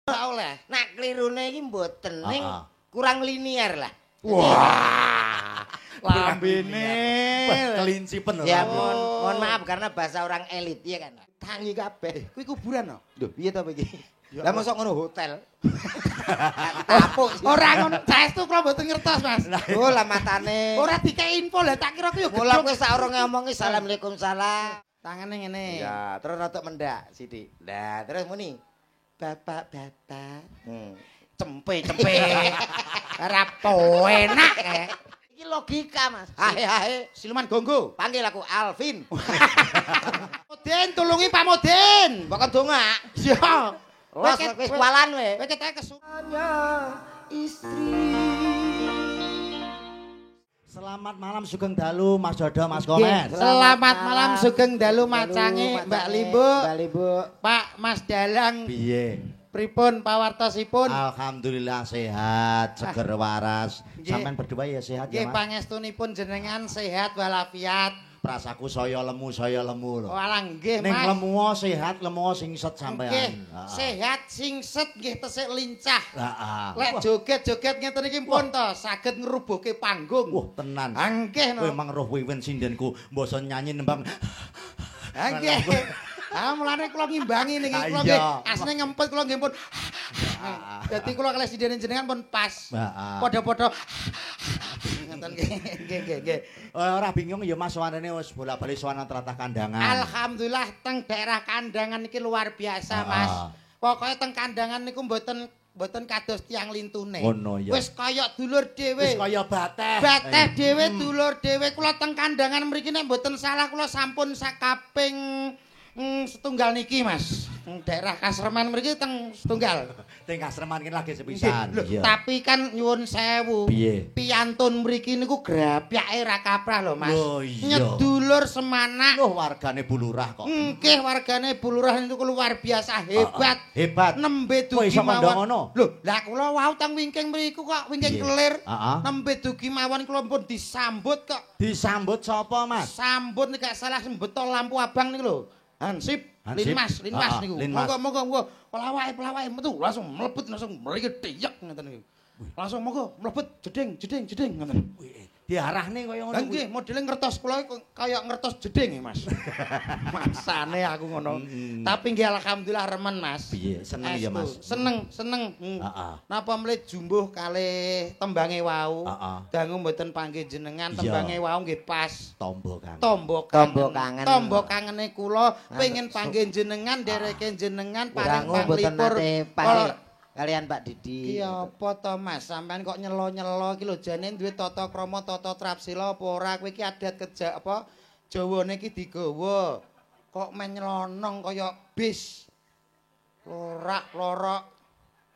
ora oleh. Nak klirune iki mboten ning kurang linier lah. Wah. Lambene. Kelinci penuh. Ya mohon maaf karena bahasa orang elit ya kan. Tangi kabeh. Kuwi kuburan no? Lho, piye to iki? Lah mosok ngono hotel. Tapuk. Ora ngono, saestu kula mboten ngertos, Mas. Oh, lah matane. Ora dikei info lah tak kira ku yo Mula kowe sak urunge ngomongi asalamualaikum salam. Tangane ngene. Ya, terus rada mendak sithik. Lah, terus muni. Bapak-bapak. Cempe. Ora enak Iki logika, Mas. Hae. Siluman Gonggo. Panggil aku Alvin. Modin tulungi Pak Modin. Bakal dongak. Ya. Wis kualan we. Kowe ketake Istri. Selamat malam Sugeng Dalu Mas Dodo Mas Komen. Selamat malam Sugeng Dalu macange Mbak Limbu. Mbak Limbu. Pak Mas Dalang. Piye? Pripun pawartosipun? Alhamdulillah sehat, seger waras. Sampeyan berdua ya sehat ya Nggih Mas. pangestunipun jenengan sehat walafiat. Prasaku saya lemu lho. Walah nggih Ning Mas. lemu sehat, lemu singset sampean. Nggih, sehat singset nggih tesih lincah. Heeh. Lek joget-joget ngeten iki pun to saged ngrubuhke panggung. Wah, tenan. Nggih no. Kowe emang roh wiwin sindenku, mbasa nyanyi nembang. Nggih. Mulane kula ngimbangi niki kula nggih asline ngempet kula nggih pun. Dadi kula kalih sidene jenengan pun pas. Padha-padha ngoten nggih. Ora bingung ya Mas sowanene wis bolak-balik sowan tratah kandangan. Alhamdulillah teng daerah kandangan iki luar biasa Mas. Pokoke teng kandangan niku mboten kados tiyang lintune. Wis kaya dulur dhewe. Wis kaya bateh. Bateh dhewe dulur dhewe kula teng kandangan mriki nek mboten salah kula sampun sakaping setunggal niki Mas. Daerah Kasreman mriki teng setunggal. Teng Kasreman kene lagi sepisan. Tapi kan nyuwun sewu. Piyantun mriki niku grapyake ra kaprah lho Mas. Nyedulur semanak. Loh wargane Bulurah kok. Nggih wargane Bulurah niku luar biasa hebat. Hebat. Nembe dugi mawon. Lho, lah kula wau teng wingking mriku kok wingking kelir. Nembe dugi mawon kula pun disambut kok. Disambut sapa Mas? Sambut nek gak salah sembetol lampu abang niku lho. Hansip, Linmas niku. Monggo. Pelawake metu langsung mlebet langsung mriki tiyek ngoten niku. Langsung monggo mlebet jeding ngoten. Diarahne kaya ngono. Lah nggih, modele ngertos kula kaya ngertos jeding Mas. Masane aku ngono. Tapi nggih alhamdulillah remen Mas. Piye, seneng ya Mas. Seneng. Napa mlih jumbuh kalih tembange wau. Dangu mboten panggih jenengan tembange wau nggih pas. Tombo kangen. Tombo kangene kula pengin panggih jenengan dereke jenengan paring panglipur. Kalian Pak Didi. Ki apa to Mas? Sampean kok nyelo-nyelo iki lho jane duwe tata krama tata trapsila apa ora kowe iki adat kejak apa Jawane iki digawa. Kok men nyelonong kaya bis. Lorak-lorok.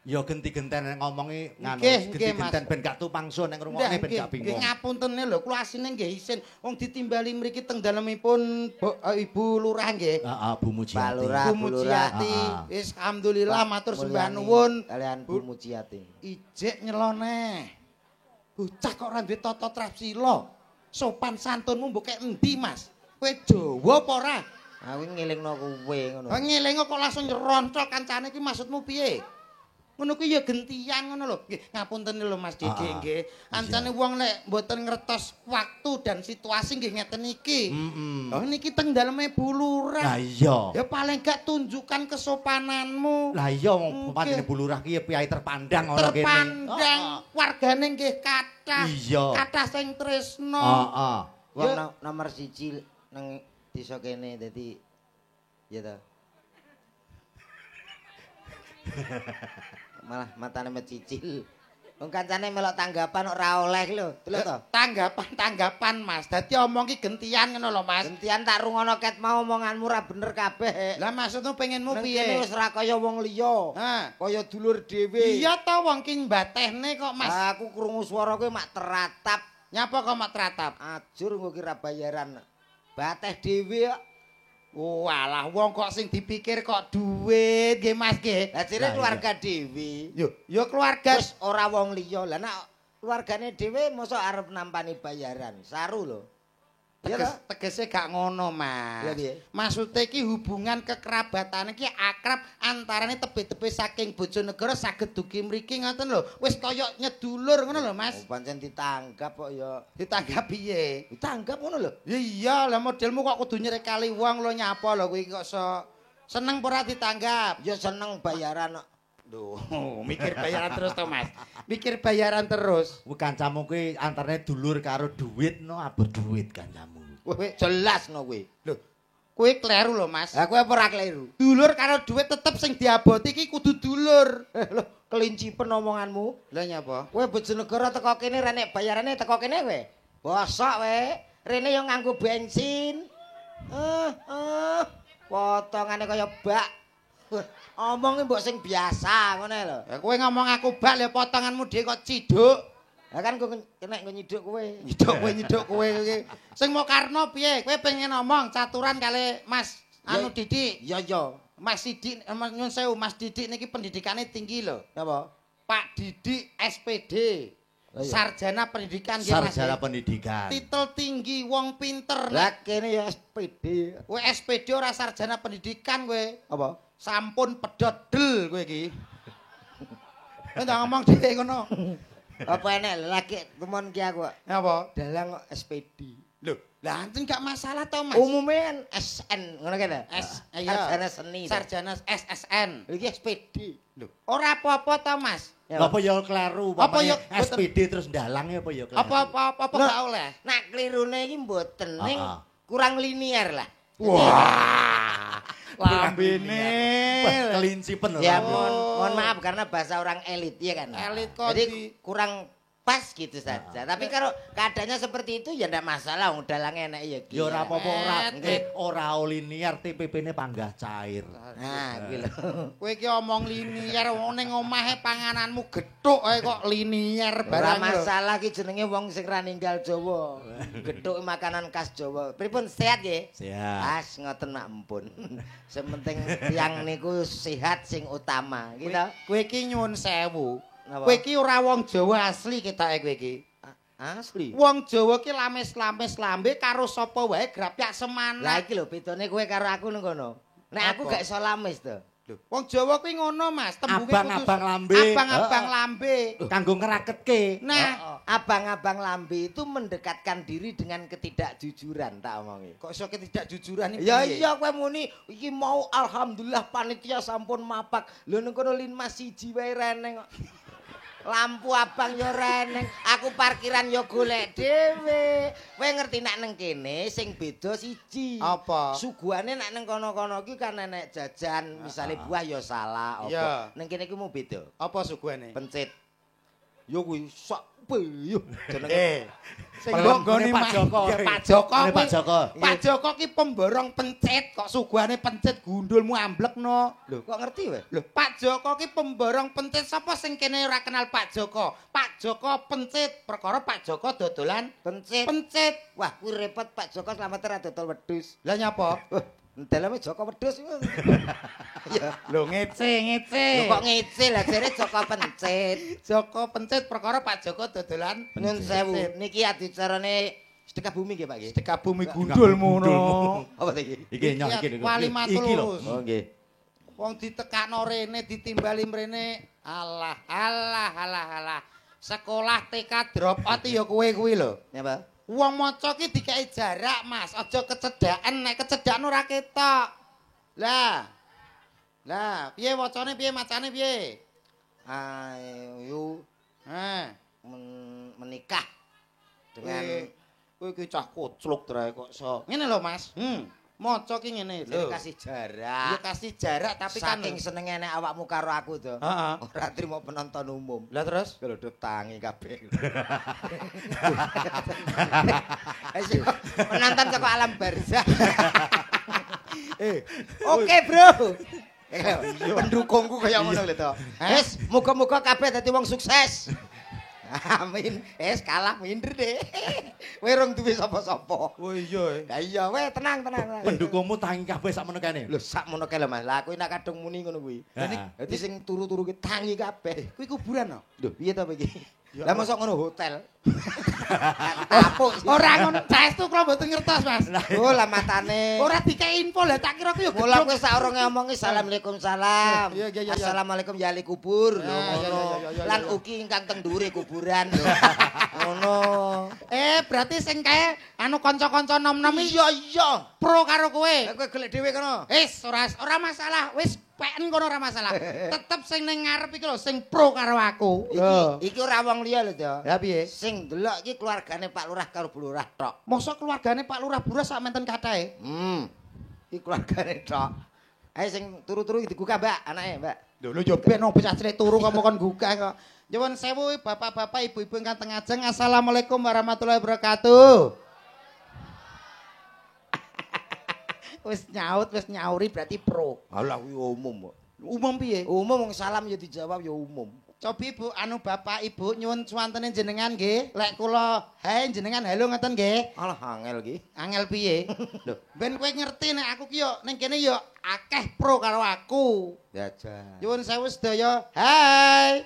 Ya genti-genten ngomongi nganu genti-genten ben gak tupangsun nek ngrungokne ben gak bingung. Nggih ngapuntene lho kula asine nggih isin wong ditimbali mriki teng dalemipun Ibu Lurah nggih. Heeh, Bu Mujiati. Bu Mujiati. Wis alhamdulillah matur sembah nuwun kalian Bu Mujiati. Ijik nyelone. Bocah kok ora duwe tata trapsila. Sopan santunmu mbok kek endi Mas? Kowe Jawa apa ora? Aku ngelingno kowe ngono. Ngelingo kok langsung nyeroncol kancane iki maksudmu piye? Ngono kuwi ya gentian ngono lho. Nggih, ngapunten lho Mas Dede nggih. Ancane wong nek mboten ngertos waktu dan situasi nggih ngeten iki. Oh niki teng daleme Bulurah. Lah iya. Ya paling gak tunjukkan kesopananmu. Lah iya wong pantene Bulurah ki ya piyai terpandang ana kene. Terpandang wargane nggih kathah. Kathah sing tresno. Heeh. Wong nomor 1 nang desa kene dadi ya ta. Malah matane mecicil. Wong kancane melok tanggapan ora oleh lho. Delok to. Tanggapan Mas. Dadi omong ki gentian ngono lho Mas. Gentian tak rungono ket mau omonganmu ora bener kabeh. Lah maksudmu pengenmu piye? Kene wis ora kaya wong liya. Kaya dulur dhewe. Iya to wong ki mbatehne kok Mas. Aku krungu swara kowe mak teratap. Nyapa kok mak teratap? Ajur engko ki ra bayaran. Bateh dhewe kok. Walah wong kok sing dipikir kok duit nggih Mas nggih. Lah jere keluarga dhewe. Yo keluarga wis ora wong liya. Lah nek keluargane dhewe mosok arep nampani bayaran. Saru lho. Tegese gak ngono, Mas. Maksude iki hubungan kekerabatan iki akrab antarane tebe-tebe saking Bojonegoro saged dugi mriki ngoten lho. Wis kaya nyedulur ngono lho, Mas. Pancen ditanggap kok ya. Ditanggap piye? Ditanggap ngono lho. Ya iya, lah modelmu kok kudu nyrekali wong lho nyapa lho kuwi kok seneng ora ditanggap. Ya seneng bayaran kok. Duh, mikir bayaran terus to, Mas. Mikir bayaran terus. Kuwi kancamu kuwi antarane dulur karo duit no abot duit kancamu. Kowe jelas no kowe. Lho, kowe kleru lho, Mas. Lah kowe apa ora kleru? Dulur karo duit tetep sing diaboti iki kudu dulur. Lho, kelincipen omonganmu. Lah nyapa? Kowe Bojonegoro teko kene renek bayarane teko kene kowe. Bosok kowe. Rene yo nganggo bensin. Potongane kaya bak. Omongnya mbok sing biasa ngono lho. Ya kowe ngomong aku bak lho potonganmu dhewe kok ciduk. Lah kan kowe kena nyiduk kowe. Nyiduk kowe iki. Sing mau karno piye? Kowe pengen ngomong caturan kali Mas Didik. Iya. Mas Didik nyun sewu Mas Didik niki pendidikane tinggi lho. Napa? Pak Didik SPD. Sarjana pendidikan nggih Mas. Sarjana pendidikan. Titel tinggi wong pinter. Lah kene ya SPD. Kowe SPD ora sarjana pendidikan kowe. Apa? Sampun pedhot del kowe iki. Entar ngomong dhewe ngono. Apa enek lagi temen ki aku. Apa? Dalang kok SPD. Lho, lah anten gak masalah to, Mas. Umume kan SN ngono kene. Sarjana seni. Sarjana SSN. Iki SPD. Lho, ora apa-apa to, Mas. Apa ya kleru? Apa ya SPD terus ndalang apa ya kleru? Apa gak oleh? Nak klirune iki mboten ning kurang linier lah. Wah. Lambene kelincipen ya mohon maaf karena bahasa orang elit ya kan. Elit kok jadi kurang pas gitu saja. Tapi kalau keadaannya seperti itu ya ndak masalah wong dalang enak ya. Ya ora apa-apa ora linier TPP-ne panggah cair. Nah, kuwi lho. Kowe iki omong linier wong ning omahe pangananmu gethuk ae kok linier barang. Ora masalah ki jenenge wong sing ra ninggal Jawa. Gethuk makanan khas Jawa. Pripun sehat nggih? Sehat. As ngoten mak empun. Sing penting tiyang niku sehat sing utama, gitu. Kowe iki nyuwun sewu. Kowe iki ora wong Jawa asli ketoke kowe iki. Asli. Wong Jawa ki lamis-lamis lambe karo sapa wae grapyak semana. Lah iki lho bedane kowe karo aku ning kono. Nek aku gak iso lamis to. Lho, wong Jawa kuwi ngono, Mas. Tembunge abang-abang lambe. Abang-abang lambe. Kanggo ngeraketke. Nah, abang-abang lambe itu mendekatkan diri dengan ketidakjujuran tak omongi. Kok iso ketidakjujuran iki? Ya iya kowe muni iki mau alhamdulillah panitia sampun mapak. Lho ning kono lin Mas siji wae reneng kok. Lampu abang yo reneng, aku parkiran yo golek dhewe. Kowe ngerti nek nang kene sing beda siji. Apa? Suguhane nek nang kono-kono iki kan enek jajan, misale buah yo salah apa. Nang kene iki mau beda. Apa suguhane? Pencit. Yo kuwi sak yo jenenge. Sing nggone Pak Joko. Pak Joko. Pak Joko. Pak Joko ki pemborong pencit kok suguhane pencit gundulmu amblekno. Lho kok ngerti wae? Lho Pak Joko ki pemborong pencit sapa sing kene ora kenal Pak Joko? Pak Joko pencit perkara Pak Joko dodolan Pencit. Pencit. Wah, kuwi repot Pak Joko slamet ora dodol wedhus. Lah nyapa? Ndeleme Joko wedhus iku. Ya, lho ngece. Lho kok ngece lah jare Joko pencit. Joko pencit perkara Pak Joko dodolan Nyun sewu, niki adicarane sedekah bumi nggih Pak nggih. sedekah bumi gundulmu ngono. Apa iki? Iki nyok iki. Wali matulus. Oh nggih. Wong ditekakno rene ditimbali mrene. Alah. Sekolah TK drop out ya kowe kuwi lho. Napa? Wong maca ki dikeki jarak, Mas. Aja kecedaken, nek kecedaken ora ketok. Lah, piye wacane piye macane piye? Ayo menikah dengan kowe iki cah kocluk trae kok iso. Ngene lho, Mas. Maca ki ngene lho. Kasih jarak. Ya kasih jarak tapi kan saking senenge nek awakmu karo aku to. Heeh. Ora trimo penonton umum. Lah terus Gelodok tangi kabeh. Penonton saka alam barzah. Oke, Bro. Pendukungku kaya ngono lho to. Wis, muga-muga kabeh dadi wong sukses. Amin. Kalah minder deh. Kowe rong duwe sapa-sapa. Oh iya. Ya iya, weh tenang. Pendukungmu tangi kabeh sakmono kene. Lho sakmono kae lho Mas. Lah aku nek kadung muni ngono kuwi. Dadi sing turu-turu ki tangi kabeh. Kuwi kuburan no? Lho piye to iki? Lah mosok ngono hotel. Tapuk. Ora ngono, saestu kula mboten ngertos, Mas. Oh, lah matane. Ora dikei info lah tak kira ku yo Mula kowe sak urunge omongi assalamualaikum salam. Iya. Assalamualaikum ya ahli kubur. Ngono. Lan ugi ingkang teng dhuwure kuburan. Ngono. Berarti sing kae anu kanca-kanca nom-nom Iya. pro karo kowe. Kowe golek dhewe kono. Ora masalah. Wis peken kono ora masalah. Tetep sing ning ngarep iki lho sing pro karo aku. Iki ora wong liya lho, To. Ya piye? Sing delok iki keluargane Pak Lurah karo Bu Lurah tok. Mosok keluargane Pak Lurah Burah sak menten kathahe. Iki keluargane tok. Ayo sing turu-turu digugah, Mbak, anake, Mbak. Lho yo ben bocah cilik turu kok kon gugah kok. Nyuwun sewu bapak-bapak, ibu-ibu ingkang teng ajeng. Assalamualaikum warahmatullahi wabarakatuh. Wis nyauri berarti pro. Alah kuwi umum kok. Umum piye? Umum wong salam ya dijawab ya umum. Cobi Bu, bapak ibu nyuwun suwantene jenengan nggih. Lek kula hae jenengan halo ngoten nggih. Alah angel iki. Angel piye? Lho, ben kowe ngerti nek aku ki yo ning kene yo akeh pro karo aku. Jajan. Nyuwun sewu sedaya. Hai.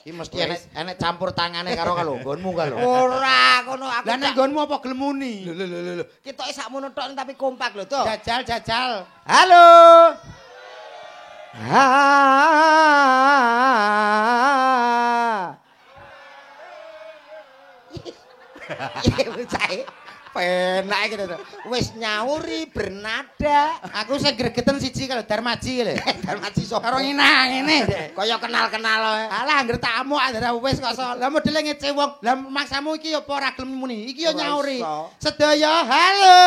Iki mesti enek campur tangane karo nggonmu ka lho. Ora kono aku. Lah nek nggonmu apa gelem muni? Lho. Ketoke sakmono tok tapi kompak lho, To. Jajal. Halo. Iya bocah. Penak iki to. Wis nyauri bernada. Aku sing gregeten siji karo Darmaji lho. Darmaji sapa? Karo ngina ngene. Kaya kenal-kenal wae. Alah anggere tamu andara wis kok so. Lah modele ngece wong. Lah maksamu iki apa ora gelem muni? Iki yo nyauri. Sedaya halo.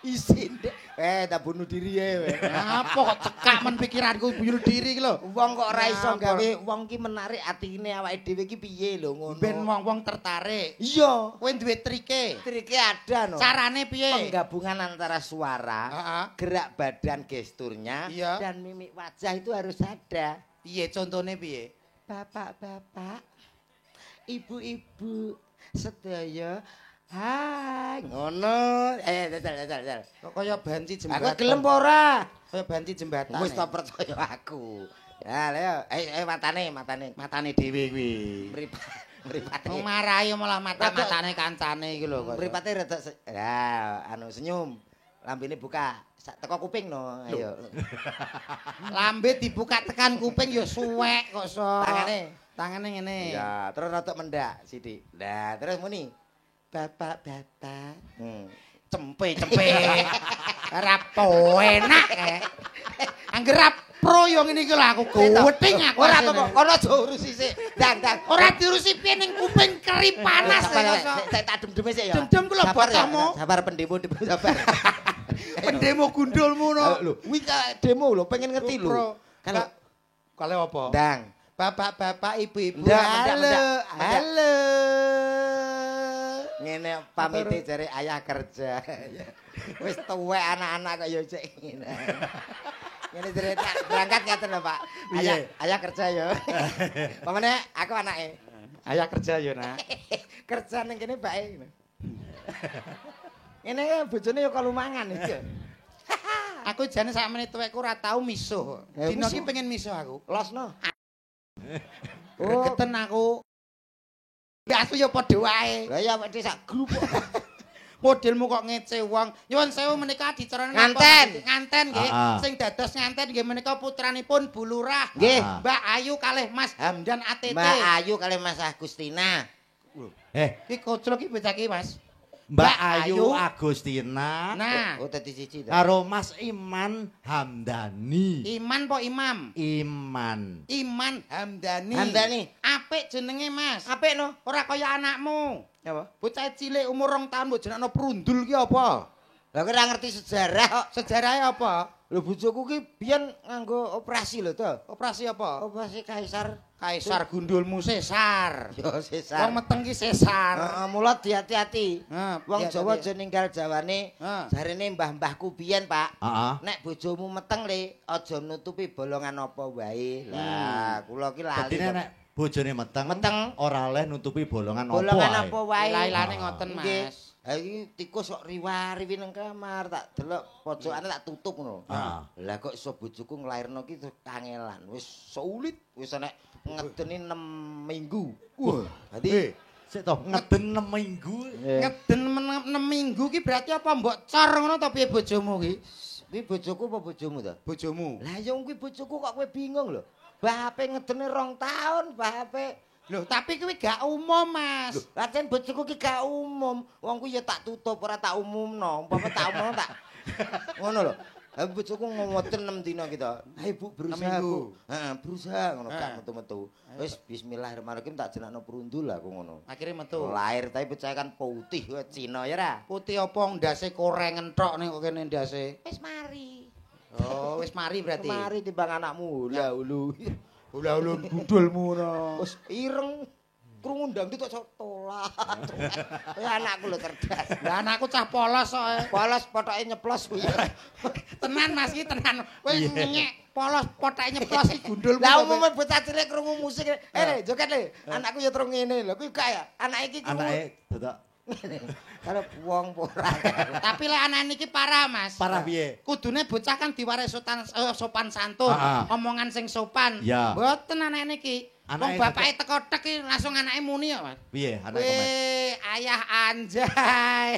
Isin dek. Tak bunuh diri ya. Apa kok cekak men pikiranku bunuh diri iki lho. Wong kok ora iso gawe wong ki menarik atine awake dhewe ki piye lho ngono. Ben wong-wong tertarik. Iya. Kowe duwe trike. Trike ada no. Carane piye? Penggabungan antara suara, gerak badan gesturnya, dan mimik wajah itu harus ada. Piye contone piye? Bapak-bapak, ibu-ibu, sedaya hai ngono. Dal. Kok kaya banci jembatan. Aku gelem apa ora? Kaya banci jembatan. Wis tak percaya aku. Ya lho, matane dhewe kuwi. Mripate. Wong marahi malah matane kancane iki lho. Mripate rada senyum. Lambene buka. Sak teko kuping no. Ayo. Lambe dibuka tekan kuping ya suwek kok so. Tangane ngene. Ya, terus rada mendak sithik. Lah, terus muni. Bapak-bapak. Cempe. Rapo enak Angger pro yo ngene iki lho aku gething aku. Ora apa-apa, kono aja urusi sik. Dang. Ora diurusi piye ning kuping keri panas tak dem-deme sik ya. Dem ku lho botomu. Sabar pendemo sabar. Pendemo gundulmu no. Lho, kuwi demo lho, pengen ngerti lho. Kalau apa? Dang. Bapak-bapak, ibu-ibu. Halo. Ngene pamite jare ayah kerja. Wis tuwek anak-anak kok ya cek ngene. Ngene jare berangkat ngaten lho, Pak. Ayah kerja ya. Pamane aku anake. Ayah kerja ya, Nak. Kerja ning kene bae. Ngene bojone ya kalumangan iki. Aku jane sak menit tuwekku ora tau misuh. Dino iki pengen misuh aku. Losno. Gregeten aku. Asu ya padha wae. Lah ya wedhi sak grup. Modelmu kok ngece wong. Nyuwun sewu menika dicerana nganten nggih. Sing dados nganten nggih menika putranipun Bu Lurah. Nggih, Mbak Ayu kalih Mas Hamdan ATT. Mbak Ayu kalih Mas Agustina. Iki koclok iki bocah iki, Mas. Mbak Ayu Agustina. Nah, dadi siji to. Karo Mas Iman Hamdani. Iman po Imam? Iman Hamdani. Apik jenenge, Mas. Apik no. Ora kaya anakmu. Apa? Bocah cilik umur 2 tahun mbok jenengno prundul ki apa? Lah kowe ora ngerti sejarah kok. Sejarahe apa? Lho bojoku ki biyen nganggo operasi lho to. Operasi apa? Operasi kaisar. Kaisar gundulmu sesar. Yo sesar. Wong meteng ki sesar. Heeh, mula hati-hati. Wong Jawa aja ninggal jawane. Jarene mbah-mbahku biyen, Pak. Nek bojomu meteng le, aja nutupi bolongan apa wae. Lah, kula ki lali. Dadi nek bojone meteng ora oleh nutupi bolongan apa wae. Lailane ngoten, Mas. Ha iki tikus kok riwari nang kamar, tak delok pojokane tak tutup ngono. Lah kok iso bojoku nglairno ki kangelan. Wis sulit, wis nek ngedeni 6 minggu. Wah, dadi sik to ngeden 6 minggu. Ngeden 6 minggu ki berarti apa mbok cor ngono to piye bojomu ki? Kuwi bojoku apa bojomu to? Bojomu. Lah ya kuwi bojoku kok kowe bingung lho. Bape ngedene 2 tahun, bape. Lho, tapi kuwi gak umum, Mas. Latihan bojoku ki gak umum. Wong kuwi ya tak tutup ora tak umumno. Umpama tak umumno tak ngono lho. Ha bojoku ngomotken 6 dina kita. Hai Bu, berusaha Bu. Heeh, berusaha ngono gak metu-metu. Wis bismillahirrahmanirrahim tak jenakno perundul aku ngono. Akhire metu. Lahir tapi bocah kan putih kowe Cina ya ra. Putih apa ndase korengen tok ning kok kene ndase. Wis mari. Oh, wis mari berarti. Mari timbang anakmu. Lah ulu. Ula-ulun gundulmu no. Wis ireng krungu ndangdut kok tolak. Ya anakku lho cerdas. Lah anakku cah polos kok. Polos potoke nyeplos kuwi. Tenan Mas iki tenan. Kowe nyek polos potoke nyeplos iki gundulmu. Lah umume bocah cilik krungu musik. Joget le. Anakku ya terus ngene lho. Kuwi gak ya. Anake iki Anake dadak karo wong ora. Tapi lek anak niki parah, Mas. parah piye? Kudune bocah kan diwaris sopan santun, omongan sing sopan. Mboten anak niki. Wong bapake teko tek iki langsung anake muni kok, Mas. Piye anake komen? Ayah anjay.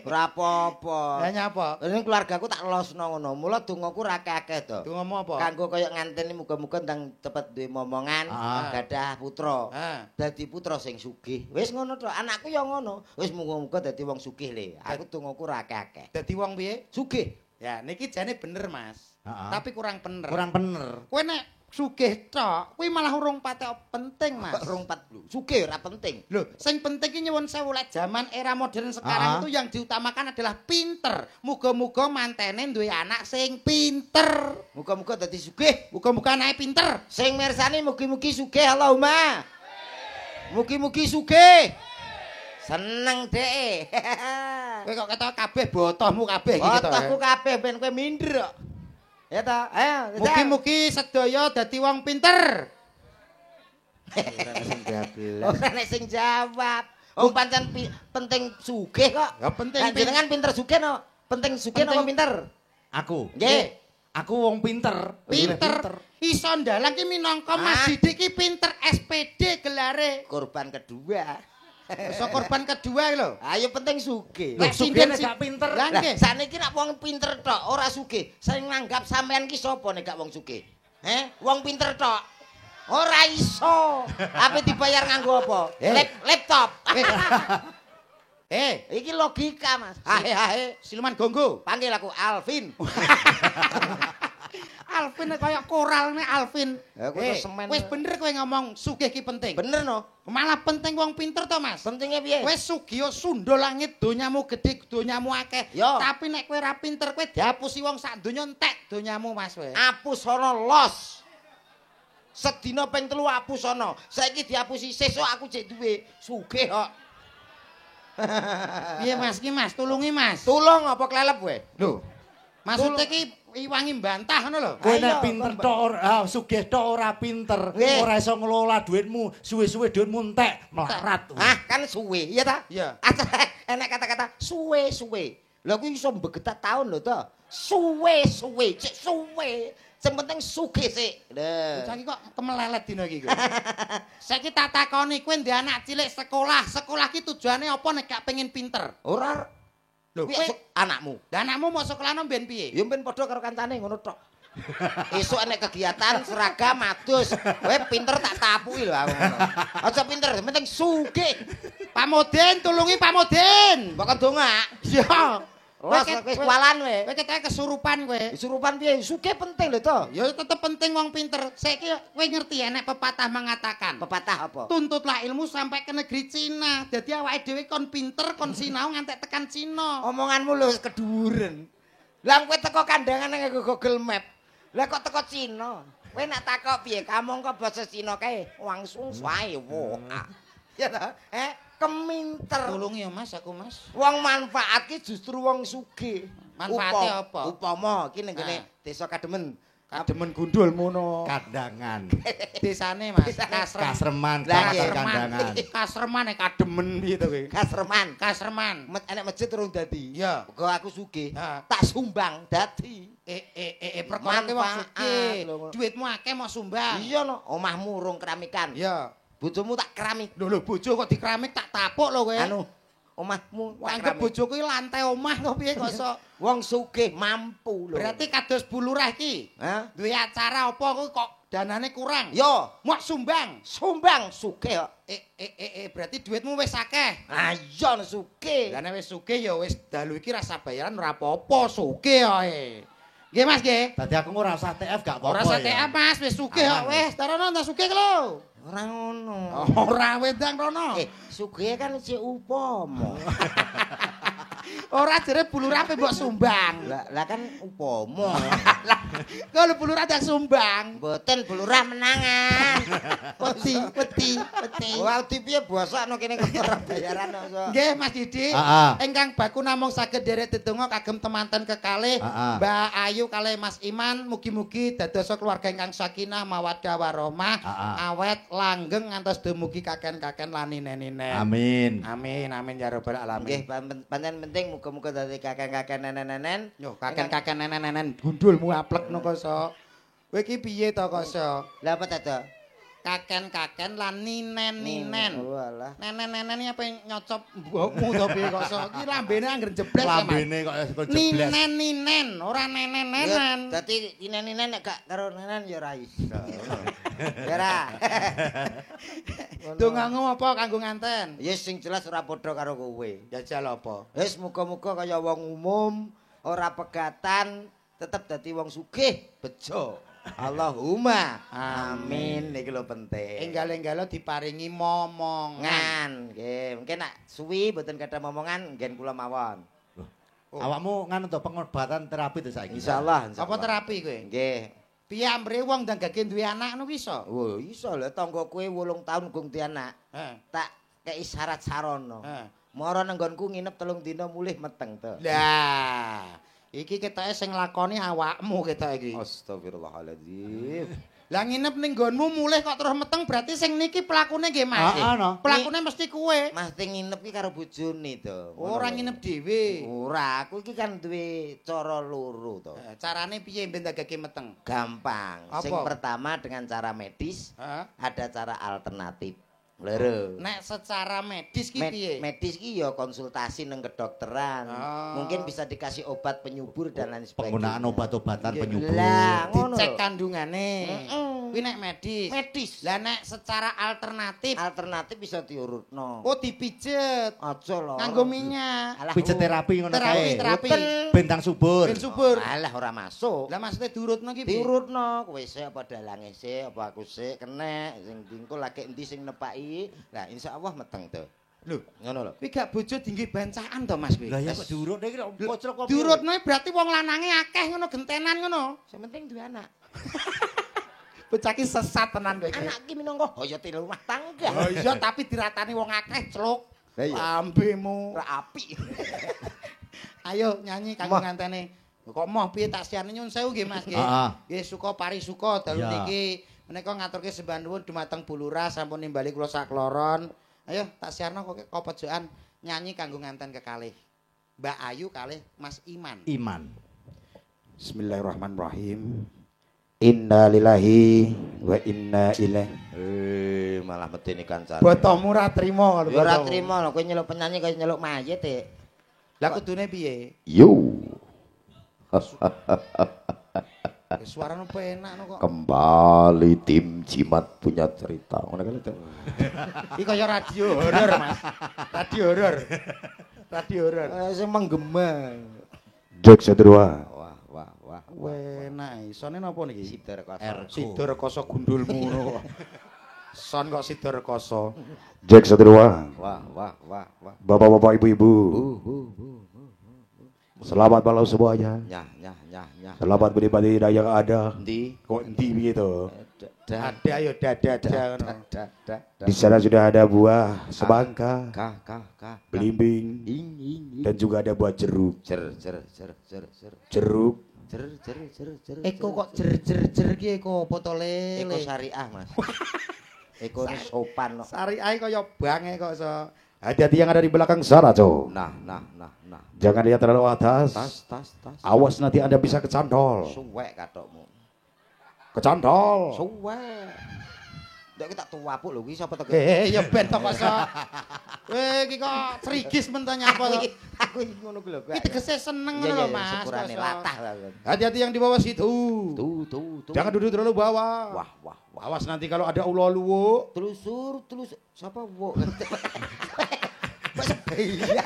Ora apa-apa. Lah nyapa? Ning keluargaku tak losno ngono. Mula dongaku ra akeh to. Dongamu apa? Kanggo kaya nganteni muga-muga ndang cepet duwe momongan, gadah putra. Dadi putra sing sugih. Wis ngono to. Anakku ya ngono. Wis muga-muga dadi wong sugih le. Aku dongaku ra akeh. Dadi wong piye? Sugih. Ya, niki jane bener, Mas. Tapi kurang bener. Kurang bener. Kowe nek sugih tok, kuwi malah urung patek penting, Mas. Urung pat lho. Sugih ora penting. Loh, sing penting ki nyuwun sewu lek zaman era modern sekarang itu yang diutamakan adalah pinter. Muga-muga mantene duwe anak sing pinter. Muga-muga dadi sugih. Muga-muga anake pinter. Sing mirsani mugi-mugi sugih Allahumma. Mugi-mugi sugih. Seneng dek. Kowe kok ketok kabeh botohmu kabeh iki to. Botohku kabeh ben kowe minder kok. Ya ta, ayo. Mugi-mugi sedaya dadi wong pinter. Ora nek sing jawab. Oh pancen penting sugih kok. Ya penting. Jenengan pinter sugih no. Penting sugih napa pinter? Aku. Nggih. Aku wong pinter. Pinter. Iso ndalang ki minangka Mas Didik ki pinter SPD gelare. Korban kedua. Iso korban kedua lho. Ayo penting sugih. Lek sugih nek gak pinter. Lah sakniki nek wong pinter tok ora sugih. Sing nanggap sampean ki sapa nek gak wong sugih? Wong pinter tok. Ora iso. Apa dibayar nganggo apa? Laptop. Iki logika, Mas. Hae, siluman gonggo. Panggil aku Alvin. Alvin kaya koralne Alvin. Wis bener kowe ngomong sugih ki penting. Bener no. Malah penting wong pinter to, Mas. Pentingnya piye? Wis sugih sundha langit donyamu gedhe donyamu akeh. Tapi nek kowe ora pinter kowe diapusi wong sak donya entek donyamu, Mas kowe. Apus ana los. Sedina ping 3 apus ana. Saiki diapusi sesuk aku jek duwe sugih kok. Piye Mas ki, Mas? Tulungi, Mas. Tulung apa klelep kowe? Lho. Maksudnya ki iwangi bantah ngono lho. Kowe nek pinter tok ora sugih tok ora pinter, ora iso ngelola dhuwitmu, suwe-suwe dhuwitmu entek, melarat. Kan suwe, iya ta? Iya. Enak kata-kata suwe-suwe. Lha kuwi iso mbegetak taun lho to. Suwe-suwe, cek suwe. Sing penting sugih sik. Lho. Saiki kok kemelelet dina iki kowe. Saiki tak takoni kowe ndek anak cilik sekolah. Sekolah ki tujuane apa nek gak pengen pinter? Ora. Lho, kowe anakmu. Lah anakmu mau sekolahno mben piye? Ya mben padha karo kancane ngono tok. Esuk enek kegiatan seragam adus. Kowe pinter tak tapuki lho aku ngono. Aja pinter, penting sugih. Pak Modin, tulungi Pak Modin. Mbok dongak. Ya. Wis kualan kowe. Kowe ketake kesurupan kowe. Kesurupan piye? Sugih penting lho to. Ya tetep penting wong pinter. Saiki kowe ngerti enek pepatah mengatakan. Pepatah apa? Tuntutlah ilmu sampai ke negeri Cina. Dadi awake dhewe kon pinter, kon sinau ngantek tekan Cina. Omonganmu lho keduren. Lah kowe teko kandangan nang Google Map. Lah kok teko Cina? Kowe nak takok piye? Kamu kok basa Cina kae langsung wae wo. Ya ta? Keminter. Tulungi ya Mas, aku Mas. Wong manfaat ki justru wong sugih. Manfaate apa? Upama iki ning gene desa Kademen. Kademen gundulmu no. Kandangan. Desane Mas, Kasreman, kandangan. Kasreman kademen piye to kowe? Kasreman. Enek masjid urung dadi. Iya. Muga aku sugih. Tak sumbang dadi. Perkara kowe wong sugih. Duitmu akeh mau sumbang. Iya no, omahmu urung keramikan. Iya. Bojomu tak keramik. Lho bojo kok dikeramik tak tapuk lho kowe. Anu, omahmu anggap bojoku iki lantai omah kok piye kok iso. Wong sugih mampu lho. Berarti kados bulurah iki. Hah? Duwe acara apa kok danane kurang? Yo, mau sumbang. Sumbang sugih kok. Berarti duitmu wis akeh. Ah iya sugih. Lah nek wis sugih ya wis dalu iki rasa bayaran ora apa-apa, sugih ae. Nggih Mas nggih. Dadi aku ora usah TF gak apa-apa. Ora usah TF Mas, wis sugih kok wis. Tarono tak sugih lho. Ora ngono. Ora wedang rono. Sugih kan isih upama. Ora jere bulurah pe mbok sumbang. Lah kan upama. Kalau bulurah tak sumbang. Mboten bulurah menangan. Wedi. Wah, piye bosokno kene kok ora bayaran kok. Nggih Mas Didi. Ingkang baku namung saged derek dedonga kagem temanten kekalih Mbak Ayu kalih Mas Iman, mugi-mugi dadosa keluarga ingkang sakinah mawaddah warahmah, awet langgeng ngantos dumugi kaken-kaken lan ninen-ninen. Amin. Amin ya rabbal alamin. Nggih, pancen penting muga-muga dadi kaken-kaken nenen-nenen. Yo, kaken-kaken nenen-nenen gundulmu aplekno koso. Kowe iki piye to koso? Lah apa to? Kaken-kaken lan ninen-ninen. Walah. Nenen-nenen iki apa nyocop mbokmu to piye koso? Iki lambene anggere jebles ya, Mas. Lambene kok jebles. Ninen-ninen, ora nenen-nenen. Dadi ninen-ninen nek gak karo nenen ya ora iso. Ya ora. Dongamu apa kanggo nganten? Ya sing jelas ora padha karo kowe. Jajal apa? Wis muga-muga kaya wong umum, ora pegatan, tetep dadi wong sugih, bejo. Allahumma amin niki lho penting. Enggal-enggalo diparingi momongan. Nggih, mungkin nak suwi mboten gadah momongan nggen kula mawon. Awakmu nganu to pengobatan terapi to saiki. Insyaallah. Apa terapi kowe? Nggih. Piye ambre wong ndang gage duwe anak ngono iso? Oh, iso lho tangga kowe 8 taun gung di anak. Tak kei syarat sarana. Mara nang nggonku nginep 3 dina mulih meteng to. Lah, iki ketoke sing nglakoni awakmu ketoke iki. Astagfirullahaladzim. Lah nginep ning nggonmu mulih kok terus meteng berarti sing niki pelakune nggih Mas. Pelakune mesti kowe. Mas teng nginep iki karo bojone to. Ora nginep dhewe. Ora, aku iki kan duwe cara loro to. Carane piye ben dagake meteng? Gampang. Sing pertama dengan cara medis, ada cara alternatif. Loro. Nek secara medis ki piye? Medis ki ya konsultasi nang kedokteran. Mungkin bisa dikasih obat penyubur dan lain sebagainya. Penggunaan obat-obatan penyubur. Lah, ngono. Dicek kandungane. Kuwi nek medis. Medis. Lah nek secara alternatif. Alternatif bisa diurutno. Oh dipijet. Aja lho. Nganggo minyak. Pijet terapi ngono kae. Terapi. Bentang subur. Ben subur. Alah ora masuk. Lah maksudnya diurutno ki piye? Diurutno, kowe sik apa dalange sik apa aku sik kenek sing dingko lagi endi sing nepaki. Lah insyaallah meteng to. Lho, ngono lho. Kuwi gak bojo dinggi bancaan to Mas kuwi. Lah ya kok diurutne iki kocrok kok. Diurutno berarti wong lanange akeh ngono gentenan ngono. Sing penting duwe anak. Bocah ki sesat tenan kowe iki. Anak ki minangka hayate rumah tangga. Oh iya tapi diratani wong akeh celuk. Lambemu ora apik. Ayo nyanyi kanggo ngantene. Kok moh piye tak siane nyun sewu nggih Mas nggih. Nggih suka parisuka dalu niki menika ngaturke sembah nuwun dumateng Bulurah sampun nimbali kula sakloron. Ayo tak siarno kok pojokan nyanyi kanggo nganten kekalih. Mbak Ayu kalih Mas Iman. Bismillahirrahmanirrahim. Inna lillahi wa inna ilaihi. Malah medeni kancane. Botomu ora trima lho. Ya ora trima lho kowe nyeluk penyanyi kaya nyeluk mayit e. Lah kudune piye? Yo. Suarane penak kok. Kembali tim Jimat punya cerita. Ngono kan itu. Iki kaya radio horor, Mas. Radio horor. Radio horor. Sing menggema. Jek sedruwa. Wah. Enak. Isone napa niki? Sidarekoso. Sidarekoso gundulmu ngono kok. Son kok Sidarekoso. Jek sedruwa. Wah. Bapak-bapak, ibu-ibu. Selamat malam semuanya. Ya. Selamat menikmati yang ada. Endi? Kok endi piye to? Ada ayo dada. Di sana sudah ada buah semangka, belimbing, ing. dan juga ada buah jeruk. Jer. Jeruk Jer. Eko kok jer ki eko apa to le? Eko syariah, Mas. Eko sopan kok. Syariah kaya bange kok so. Hati-hati yang ada di belakang sana, Cok. Nah. Jangan lihat terlalu atas. Tas. Awas nanti Anda bisa kecantol. Suwek katokmu. Kecantol. Suwek. Ndek tak tuwapuk lho kuwi sapa to? Ya ben to kok so. Iki kok cerigis men to nyapa to. Aku ngono kuwi lho. Iki tegese seneng ngono lho Mas. Syukurane latah lah. Hati-hati yang di bawah situ. Tuh. Jangan duduk terlalu bawah. Wah. Awas nanti kalau ada ulo luwuk. Telusur. Siapa wuk? Iya.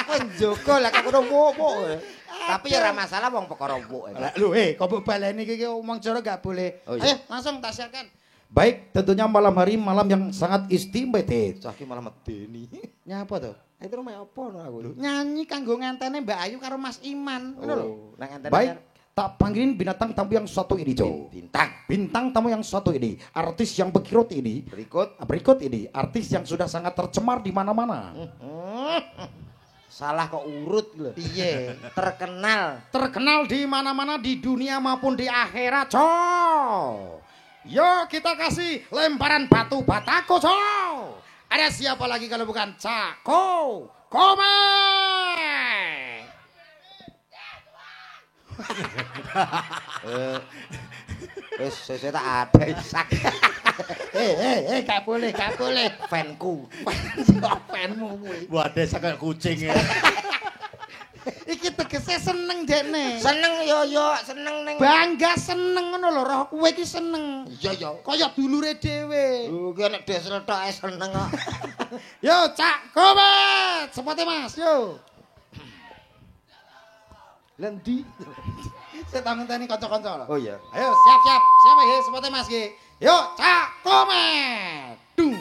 Aku njogo lah kok ngono wuk. Tapi ya ora masalah wong perkara wuk. Lho kok mbok baleni iki omong cara gak boleh. Ayo langsung tak siapkan. Baik, tentunya malam hari malam yang sangat istimewa. Cah ki malah medeni. Nyapa to? Itu rumah apa no aku? Nyanyi kanggo ngentene Mbak Ayu karo Mas Iman. Ngono lho. Nang ngenteni. Baik, tak panggilin bintang tamu yang satu ini, Cok. Bintang tamu yang satu ini, artis yang berkirut ini. Berikut ini, artis yang sudah sangat tercemar di mana-mana. Salah kok urut lho. Iya. Terkenal di mana-mana di dunia maupun di akhirat, Cok. Yo kita kasih lemparan batu batako, Cok. Ada siapa lagi kalau bukan Cako Komeng? Saya tak ada isak. Gak boleh. Fanku. Fanmu kuwi. Waduh sak kucing ya. Iki tegese seneng dekne. Seneng seneng ning. Bangga seneng ngono lho, roh kowe iki seneng. Iya. Kaya dulure dhewe. Ki nek desel tok seneng kok. Yo, Cak Komet, sepote Mas, yo. Lendi. Saya tak ngenteni kanca-kanca lho. Oh iya. Ayo, siap. Siap ya, sepote Mas ki. Yo, Cak Komet. Dung.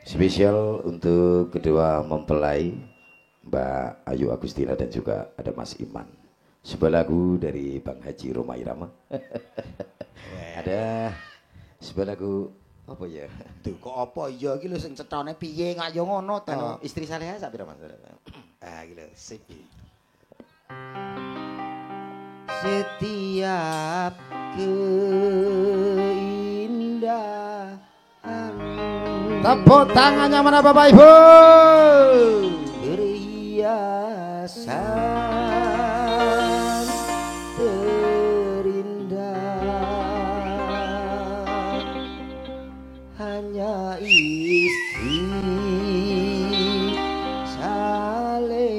Spesial untuk kedua mempelai Mbak Ayu Agustina dan juga ada Mas Iman. Sebuah lagu dari Bang Haji Roma Irama. Ada sebuah lagu apa ya? Duh, kok apa iya iki lho sing cethone piye kok ya ngono to. Istri Saleha sak pira Mas? Iki lho sik. Setiap keindahan tepuk tangannya mana Bapak Ibu? Perhiasan terindah hanya istri saleha.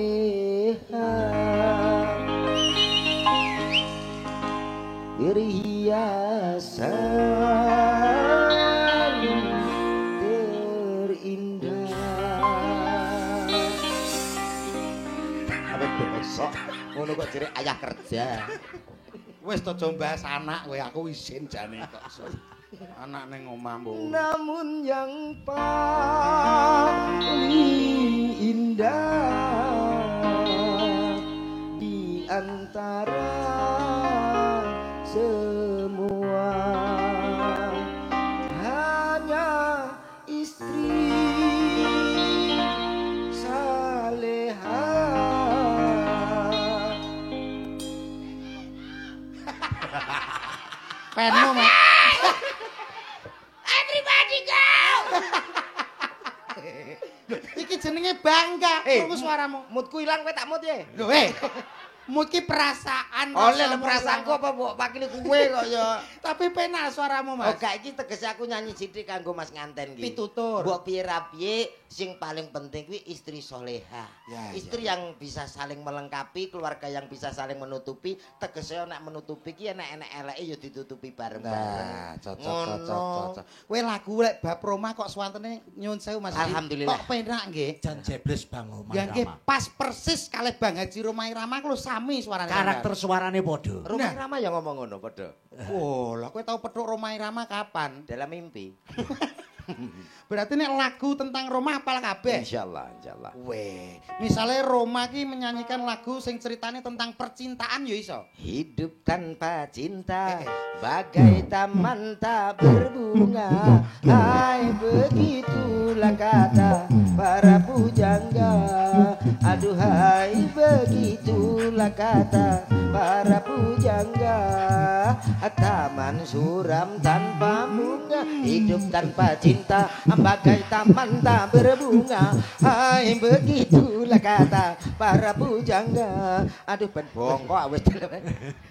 Perhiasan terindah. Apa besok ngono kok jere ayah kerja. Wis to mbahas anak kowe aku isin jane kok. Anak ning omah mbok. Namun yang paling indah di antara semua hanya istri saleha. Penmu, Mak. Everybody go. Iki jenenge bangga. Krungu suaramu. Moodku ilang kowe tak mood ya. Lho, Mood ki perasaan. Oleh perasaanku apa mbok pakili kowe kok ya. Tapi penak suaramu, Mas. Oh, gak iki tegese aku nyanyi sithik kanggo Mas nganten iki. Pitutur. Mbok piye-piye sing paling penting kuwi istri soleha. Istri yang bisa saling melengkapi, keluarga yang bisa saling menutupi, tegese nek menutupi ki enek-enek eleke ya ditutupi bareng-bareng. Nah, cocok. Kowe lagu lek bab Roma kok swantene nyuwun sewu Mas. Alhamdulillah. Kok penak nggih. Jan jebles Bang Roma. Ya nggih pas persis kalih Bang Haji Roma Irama ku sami suarane. Karakter suarane padha. Roma Irama ya ngomong ngono padha. Oh, lah kowe tau petuk Roma Irama kapan? Dalam mimpi. Berarti nek lagu tentang Roma apal kabeh. Insyaallah. Weh, misalnya Roma ki menyanyikan lagu sing ceritane tentang percintaan ya iso. Hidup tanpa cinta bagai taman tak berbunga. Hai begitulah kata para pujangga. Aduhai begitulah kata para pujangga. Taman suram tanpa bunga, hidup tanpa cinta bagai taman tak berbunga. Hai begitulah kata para pujangga. Aduh ben bongkok wis.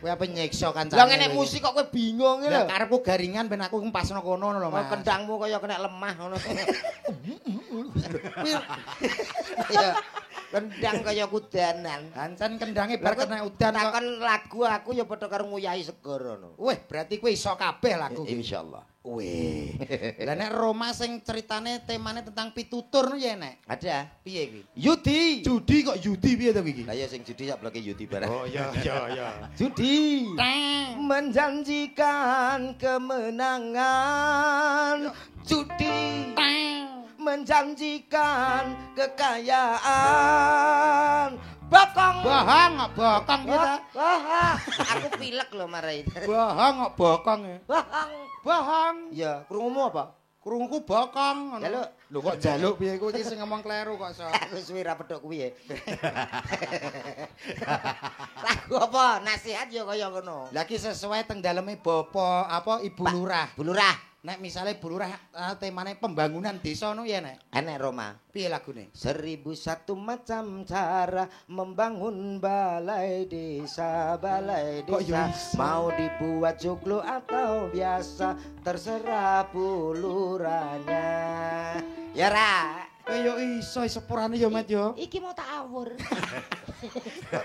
Kowe apa nyekso kancane. Lah ngene musik kok kowe bingung ngene. Lah karepku garingan ben aku ngempasno kono lho Mas. Kendangmu kaya kena lemah ngono. Ya kendang kaya kudanan. Ancen kendange bar kena udan kok. Takon lagu aku ya padha karo nguyahi segara ngono. Weh, berarti kowe iso kabeh lagu ki. Insyaallah. Weh. Lah nek Roma sing ceritane temane tentang pitutur no ya nek. Ada. Piye kuwi? Yudi. Judi kok Yudi piye to iki? Lah ya sing judi sak bloke Yudi barang. Oh ya. Judi menjanjikan kemenangan. Judi menjanjikan kekayaan. Bokong. Bohong kok bokong kita. Wah, aku pilek lho marai. Bohong kok bokong. Bohong. Bohong. Ya, krungumu apa? Krunguku bokong. Jaluk. Lho kok jaluk piye kowe iki sing ngomong kleru kok so. Aku suwi ra pedhok kuwi ya. Lagu apa? Nasihat ya kaya ngono. Lah iki sesuai teng daleme Bapak apa Ibu Lurah. Bu Lurah. Nek misale Bu Lurah temane pembangunan desa no ya nek. Enek Roma. Piye lagune? 1001 macam cara membangun balai desa. Mau dibuat joglo atau biasa terserah Bu Lurahnya. Ya ra. Kaya iso sepurane ya Mat yo. Iki mau tak awur.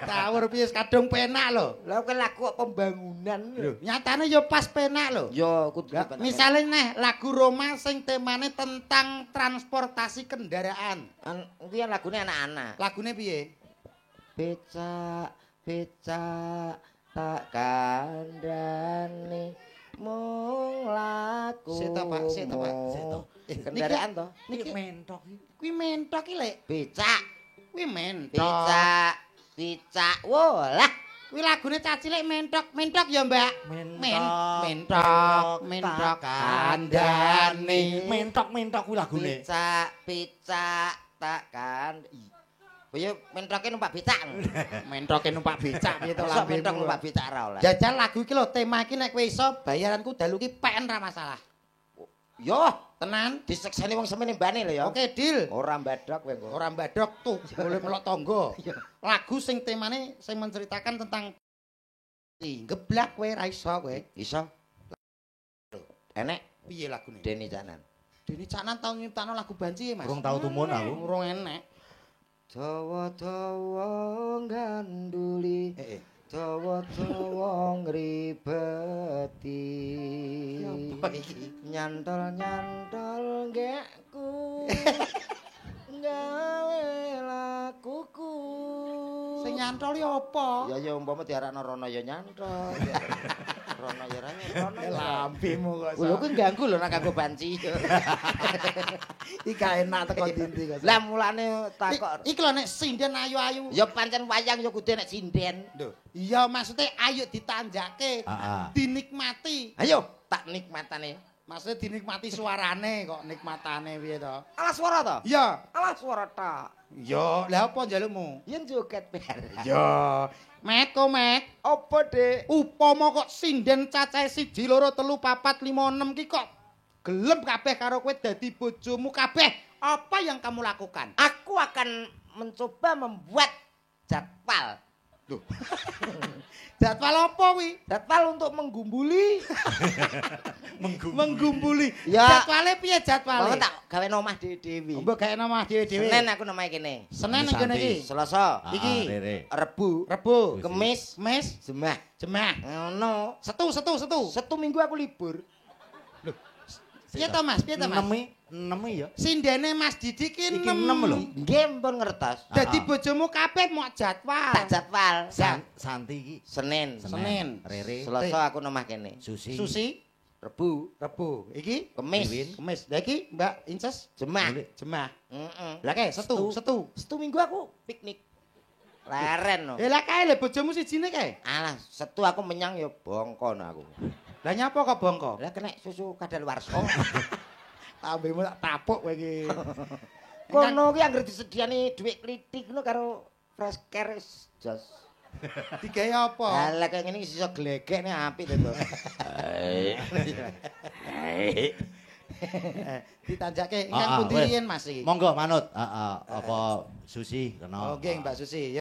Tawur piye kadung penak lho. Lah kok lagu pembangunan. Lho, nyatane ya pas penak lho. Ya kudu misale neh lagu Roma sing temane tentang transportasi kendaraan. Kuwi lagune anak-anak. Lagune piye? Becak tak kandhane mung laku. Sik to, Pak. Kendaraan to. Niki mentok iki. Kuwi mentok iki lek. Becak. Kuwi mentok. Becak. Wolah. Kuwi lagune cacilik mentok ya, Mbak. Mentok kandhane. Mentok kuwi lagune. Becak tak kan. Kowe mentoke numpak becak. Mentoke numpak becak piye to lambemu. Mentok numpak becak ra oleh. Jajal lagu iki lho, tema iki nek kowe iso bayaranku dalu iki PN ra masalah. Yo, tenan disekseni wong semene mbane lho ya. Oke, deal. Ora mbadhok kowe kok. Ora mbadhok tuh, boleh melok tangga. Lagu sing temane sing menceritakan tentang geblak kowe ra iso kowe. Iso. Enek piye lagune? Deni Canan. Deni Canan tau nyiptakno lagu banci Mas. Urung tau tumun aku. Urung enek. Dawa-dawa ganduli. Dawa-dawa ngribeti. Nyantol-nyantol gekku. Gawe lakuku. Sing nyantol ya apa? Ya umpama diarakno Rono ya nyantol. Rono ya ra Rono. Lambemu kok. Lho kuwi ganggu lho nek kanggo banci. Iki gak enak teko dinti kok. Lah mulane takok. Iki lho nek sinden ayu-ayu. Ya pancen wayang ya kudu nek sinden. Lho, iya maksudnya ayo ditanjake, dinikmati. Ayo tak nikmatane. Maksudnya dinikmati suarane kok nikmatane piye to? Alah swara to? Iya. Alah swara ta. Yo, lha apa njalukmu? Yen joget bareng. Yo. Mek. Apa, Dik? Upama kok sinden cacahe 1 2 3 4 5 6 ki kok gelem kabeh karo kowe dadi bojomu kabeh. Apa yang kamu lakukan? Aku akan mencoba membuat jadwal Loh. Jadwal apa kuwi? Jadwal untuk menggumbuli. Menggumbuli. Ya. Jadwale piye jadwale? Mau tak gawe nomah dhewe-dhewe. Mbok gawe nomah dhewe-dhewe. Senin aku nomah kene. Senin nang kene iki. Selasa. Iki. Rebu. Kemis. Jumat. Ngono. Setu. Setu Minggu aku libur. Piye to Mas? 6 ya. Sindene Mas Didi ki 6 lho. Nggih pun ngertos. Dadi bojomu kabeh mau jadwal. Tak jadwal. Santi iki. Senin. Rere. Selasa aku nomah kene. Susi. Rebu. Iki Kemis. Lah iki Mbak Inces Jemah. Heeh. Lah kae setu. Setu Minggu aku piknik. Leren no. Lah kae lho bojomu sijine kae. Alah, setu aku menyang ya bongko no aku. Lah nyapa kok bongko? Lah kena susu kadaluwarsa. Tambemu tak tapuk kowe iki. Kono ki anggere disediani dhuwit klitik ngono karo fresh care jos. Digawe apa? Lah kaya ngene iki iso glegek nek apik to. Ditanjake ingkang pundi riyen Mas iki? Monggo manut. Apa Susi kena. Oke Mbak Susi.